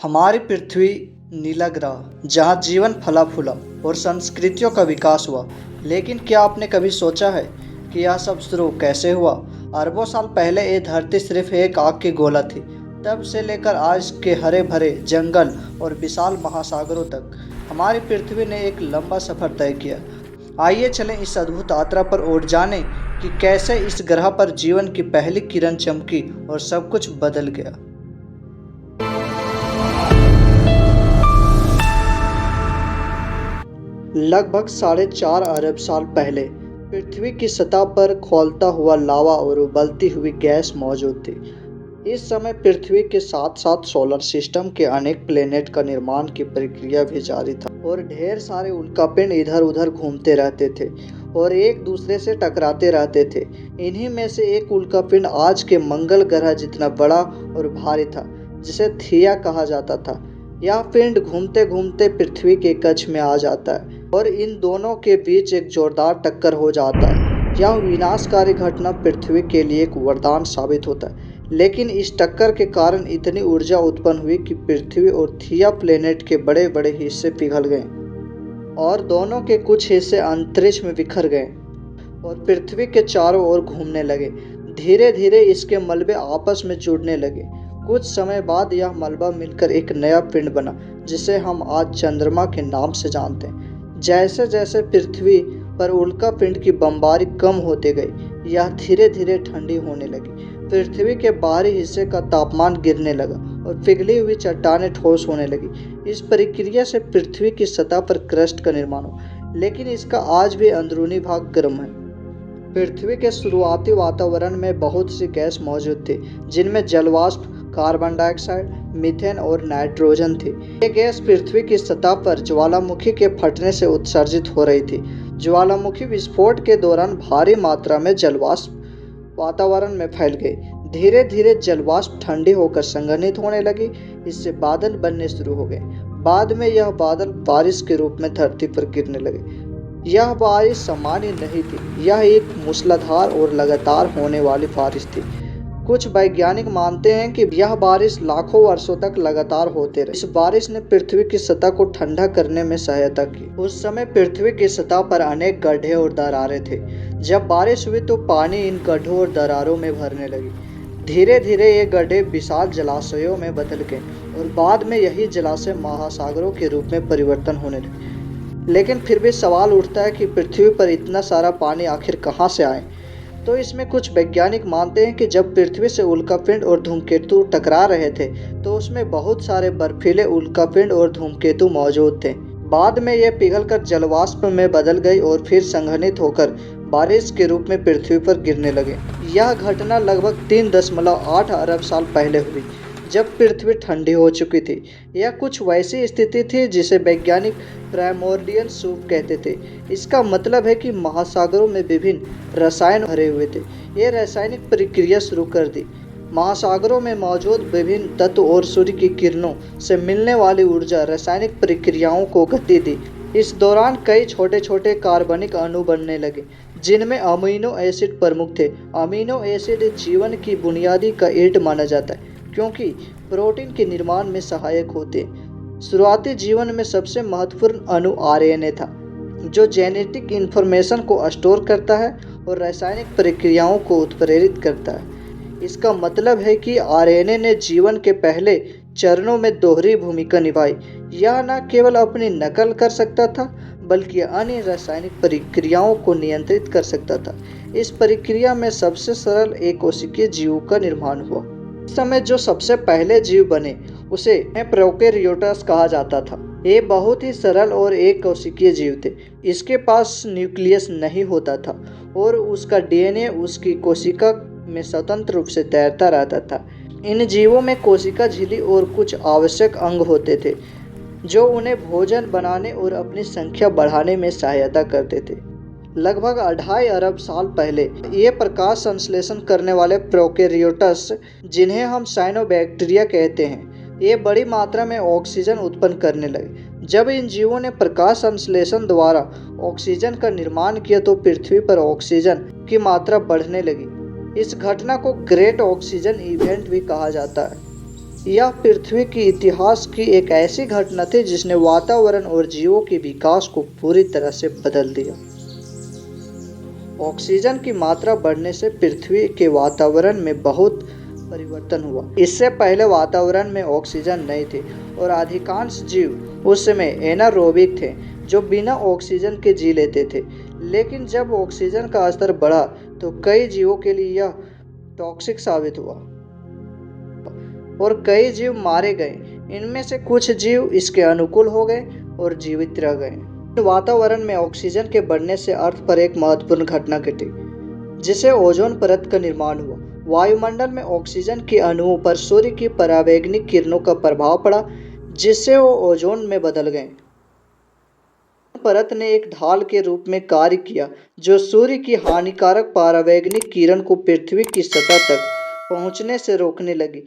हमारी पृथ्वी नीला ग्रह जहाँ जीवन फला फूला और संस्कृतियों का विकास हुआ। लेकिन क्या आपने कभी सोचा है कि यह सब शुरू कैसे हुआ? अरबों साल पहले ये धरती सिर्फ एक आग की गोला थी। तब से लेकर आज के हरे भरे जंगल और विशाल महासागरों तक हमारी पृथ्वी ने एक लंबा सफर तय किया। आइए चलें इस अद्भुत यात्रा पर और जानें कि कैसे इस ग्रह पर जीवन की पहली किरण चमकी और सब कुछ बदल गया। लगभग 4.5 अरब साल पहले पृथ्वी की सतह पर खौलता हुआ लावा और उबलती हुई गैस मौजूद थी। इस समय पृथ्वी के साथ साथ सोलर सिस्टम के अनेक प्लेनेट का निर्माण की प्रक्रिया भी जारी था और ढेर सारे उल्कापिंड इधर उधर घूमते रहते थे और एक दूसरे से टकराते रहते थे। इन्हीं में से एक उल्कापिंड आज के मंगल ग्रह जितना बड़ा और भारी था, जिसे थिया कहा जाता था। यह पिंड घूमते घूमते पृथ्वी के कक्ष में आ जाता है और इन दोनों के बीच एक जोरदार टक्कर हो जाता है। यह विनाशकारी घटना पृथ्वी के लिए एक वरदान साबित होता है, लेकिन इस टक्कर के कारण इतनी ऊर्जा उत्पन्न हुई कि पृथ्वी और थिया प्लेनेट के बड़े बड़े हिस्से पिघल गए और दोनों के कुछ हिस्से अंतरिक्ष में बिखर गए और पृथ्वी के चारों ओर घूमने लगे। धीरे धीरे इसके मलबे आपस में जुड़ने लगे। कुछ समय बाद यह मलबा मिलकर एक नया पिंड बना, जिसे हम आज चंद्रमा के नाम से जानते हैं। जैसे जैसे पृथ्वी पर उल्का पिंड की बमबारी कम होते गई, यह धीरे धीरे ठंडी होने लगी। पृथ्वी के बाहरी हिस्से का तापमान गिरने लगा और पिघली हुई चट्टानें ठोस होने लगी। इस प्रक्रिया से पृथ्वी की सतह पर क्रस्ट का निर्माण हुआ, लेकिन इसका आज भी अंदरूनी भाग गर्म है। पृथ्वी के शुरुआती वातावरण में बहुत सी गैस मौजूद थी, जिनमें जलवाष्प, कार्बन डाइऑक्साइड, मीथेन और नाइट्रोजन थी। ये गैस पृथ्वी की सतह पर ज्वालामुखी के फटने से उत्सर्जित हो रही थी। ज्वालामुखी विस्फोट के दौरान भारी मात्रा में जलवाष्प वातावरण में फैल गई। धीरे धीरे जलवाष्प ठंडी होकर संघनित होने लगी। इससे बादल बनने शुरू हो गए। बाद में यह बादल बारिश के रूप में धरती पर गिरने लगे। यह बारिश सामान्य नहीं थी, यह एक मूसलाधार और लगातार होने वाली बारिश थी। कुछ वैज्ञानिक मानते हैं कि यह बारिश लाखों वर्षों तक लगातार होते रहे। इस बारिश ने पृथ्वी की सतह को ठंडा करने में सहायता की। उस समय पृथ्वी की सतह पर अनेक गड्ढे और दरारें थे। जब बारिश हुई तो पानी इन गड्ढों और दरारों में भरने लगी। धीरे धीरे ये गड्ढे विशाल जलाशयों में बदल गए और बाद में यही जलाशय महासागरों के रूप में परिवर्तन होने लगे। लेकिन फिर भी सवाल उठता है कि पृथ्वी पर इतना सारा पानी आखिर कहाँ से आए? तो इसमें कुछ वैज्ञानिक मानते हैं कि जब पृथ्वी से उल्कापिंड और धूमकेतु टकरा रहे थे, तो उसमें बहुत सारे बर्फीले उल्कापिंड और धूमकेतु मौजूद थे। बाद में ये पिघलकर जलवाष्प में बदल गई और फिर संघनित होकर बारिश के रूप में पृथ्वी पर गिरने लगे। यह घटना लगभग 3.8 अरब साल पहले हुई, जब पृथ्वी ठंडी हो चुकी थी। यह कुछ वैसी स्थिति थी जिसे वैज्ञानिक प्राइमोर्डियल सूप कहते थे। इसका मतलब है कि महासागरों में विभिन्न रसायन भरे हुए थे। ये रासायनिक प्रक्रिया शुरू कर दी। महासागरों में मौजूद विभिन्न तत्व और सूर्य की किरणों से मिलने वाली ऊर्जा रासायनिक प्रक्रियाओं को गति दी। इस दौरान कई छोटे छोटे कार्बनिक अणु बनने लगे, जिनमें अमीनो एसिड प्रमुख थे। अमीनो एसिड जीवन की बुनियादी का ईंट माना जाता है, क्योंकि प्रोटीन के निर्माण में सहायक होते हैं। शुरुआती जीवन में सबसे महत्वपूर्ण अणु आरएनए था, जो जेनेटिक इंफॉर्मेशन को स्टोर करता है और रासायनिक प्रक्रियाओं को उत्प्रेरित करता है। इसका मतलब है कि आरएनए ने जीवन के पहले चरणों में दोहरी भूमिका निभाई। यह न केवल अपनी नकल कर सकता था, बल्कि अन्य रासायनिक प्रक्रियाओं को नियंत्रित कर सकता था। इस प्रक्रिया में सबसे सरल एककोशिकीय जीवों का निर्माण हुआ। इस समय जो सबसे पहले जीव बने उसे प्रोकैरियोट्स कहा जाता था। ये बहुत ही सरल और एक कोशिकीय जीव थे। इसके पास न्यूक्लियस नहीं होता था और उसका डीएनए उसकी कोशिका में स्वतंत्र रूप से तैरता रहता था। इन जीवों में कोशिका झिल्ली और कुछ आवश्यक अंग होते थे, जो उन्हें भोजन बनाने और अपनी संख्या बढ़ाने में सहायता करते थे। लगभग 2.5 अरब साल पहले ये प्रकाश संश्लेषण करने वाले प्रोकैरियोट्स, जिन्हें हम साइनोबैक्टीरिया कहते हैं, ये बड़ी मात्रा में ऑक्सीजन उत्पन्न करने लगे। जब इन जीवों ने प्रकाश संश्लेषण द्वारा ऑक्सीजन का निर्माण किया तो पृथ्वी पर ऑक्सीजन की मात्रा बढ़ने लगी। इस घटना को ग्रेट ऑक्सीजन इवेंट भी कहा जाता है। यह पृथ्वी के इतिहास की एक ऐसी घटना थी जिसने वातावरण और जीवों के विकास को पूरी तरह से बदल दिया। ऑक्सीजन की मात्रा बढ़ने से पृथ्वी के वातावरण में बहुत परिवर्तन हुआ। इससे पहले वातावरण में ऑक्सीजन नहीं थी और अधिकांश जीव उस समय एनारोबिक थे, जो बिना ऑक्सीजन के जी लेते थे। लेकिन जब ऑक्सीजन का स्तर बढ़ा तो कई जीवों के लिए यह टॉक्सिक साबित हुआ और कई जीव मारे गए। इनमें से कुछ जीव इसके अनुकूल हो गए और जीवित रह गए। वातावरण में ऑक्सीजन के बढ़ने से अर्थ पर एक महत्वपूर्ण घटना घटी, जिसे ओजोन परत का निर्माण हुआ। वायुमंडल में ऑक्सीजन के अणुओं पर सूर्य की परावैंगनिक किरणों का प्रभाव पड़ा, जिससे वो ओजोन में बदल गए। परत ने एक ढाल के रूप में कार्य किया, जो सूर्य की हानिकारक परावैंगनिक किरण को पृथ्वी की सतह तक पहुंचने से रोकने लगी।